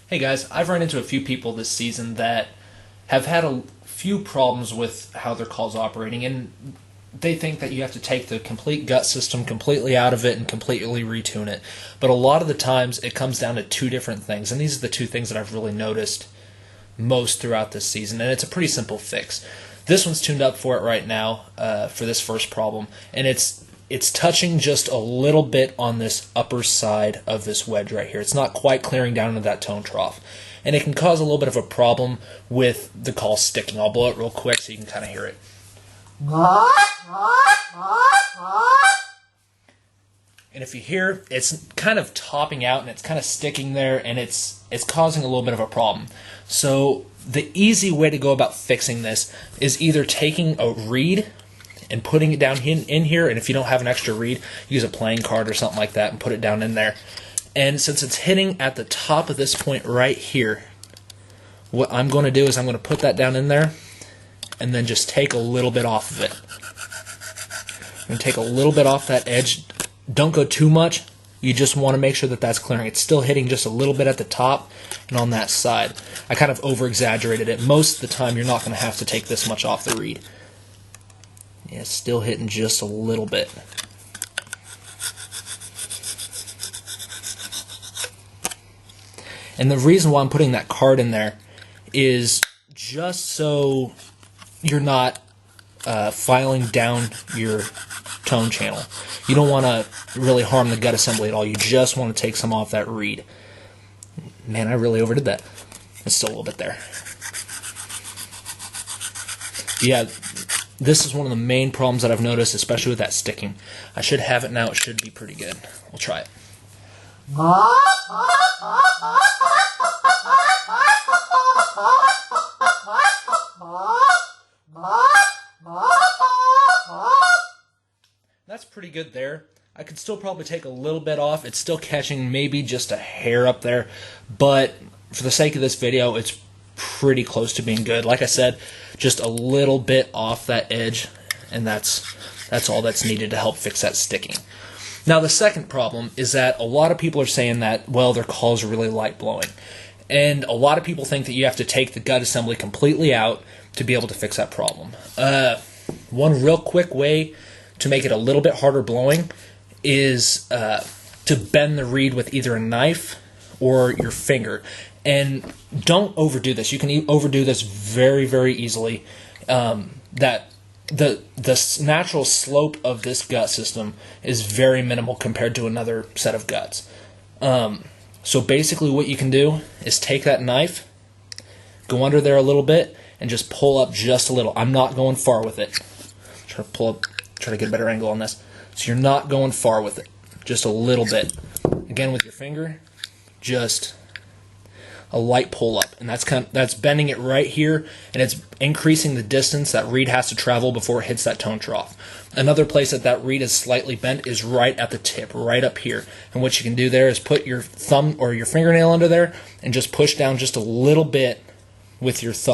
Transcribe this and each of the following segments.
Hey guys, I've run into a few people this season that have had a few problems with how their call's operating, and they think that you have to take the complete gut system completely out of it and completely retune it. But a lot of the times it comes down to two different things, and these are the two things that I've really noticed most throughout this season, and it's a pretty simple fix. This one's tuned up for it right now for this first problem, and it's touching just a little bit on this upper side of this wedge right here. It's not quite clearing down into that tone trough. And it can cause a little bit of a problem with the call sticking. I'll blow it real quick so you can kind of hear it. And if you hear, it's kind of topping out and it's kind of sticking there, and it's causing a little bit of a problem. So the easy way to go about fixing this is either taking a reed and putting it down in here, and if you don't have an extra reed, use a playing card or something like that and put it down in there. And since it's hitting at the top of this point right here, what I'm going to do is I'm going to put that down in there and then just take a little bit off of it. I'm going to take a little bit off that edge. Don't go too much. You just want to make sure that that's clearing. It's still hitting just a little bit at the top and on that side. I kind of over-exaggerated it. Most of the time you're not going to have to take this much off the reed. Yeah, it's still hitting just a little bit. And the reason why I'm putting that card in there is just so you're not filing down your tone channel. You don't want to really harm the gut assembly at all. You just want to take some off that reed. Man, I really overdid that. It's still a little bit there. Yeah, this is one of the main problems that I've noticed, especially with that sticking. I should have it now. It should be pretty good. We'll try it. That's pretty good there. I could still probably take a little bit off. It's still catching maybe just a hair up there, but for the sake of this video, it's pretty close to being good. Like I said, just a little bit off that edge, and that's all that's needed to help fix that sticking. Now the second problem is that a lot of people are saying that, well, their calls are really light blowing. And a lot of people think that you have to take the gut assembly completely out to be able to fix that problem. One real quick way to make it a little bit harder blowing is to bend the reed with either a knife or your finger. And don't overdo this. You can overdo this very, very easily. That the natural slope of this gut system is very minimal compared to another set of guts. So basically what you can do is take that knife, go under there a little bit, and just pull up just a little. I'm not going far with it. Try to pull up, try to get a better angle on this. So you're not going far with it, just a little bit. Again with your finger, just a light pull up, and that's bending it right here, and it's increasing the distance that reed has to travel before it hits that tone trough. Another place that reed is slightly bent is right at the tip, right up here. And what you can do there is put your thumb or your fingernail under there and just push down just a little bit with your thumb,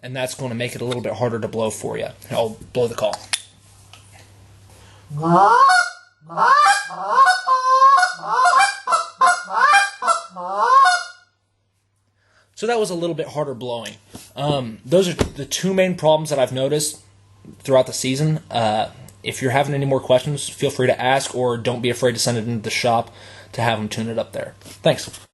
and that's going to make it a little bit harder to blow for you. I'll blow the call. So that was a little bit harder blowing. Those are the two main problems that I've noticed throughout the season. If you're having any more questions, feel free to ask, or don't be afraid to send it into the shop to have them tune it up there. Thanks.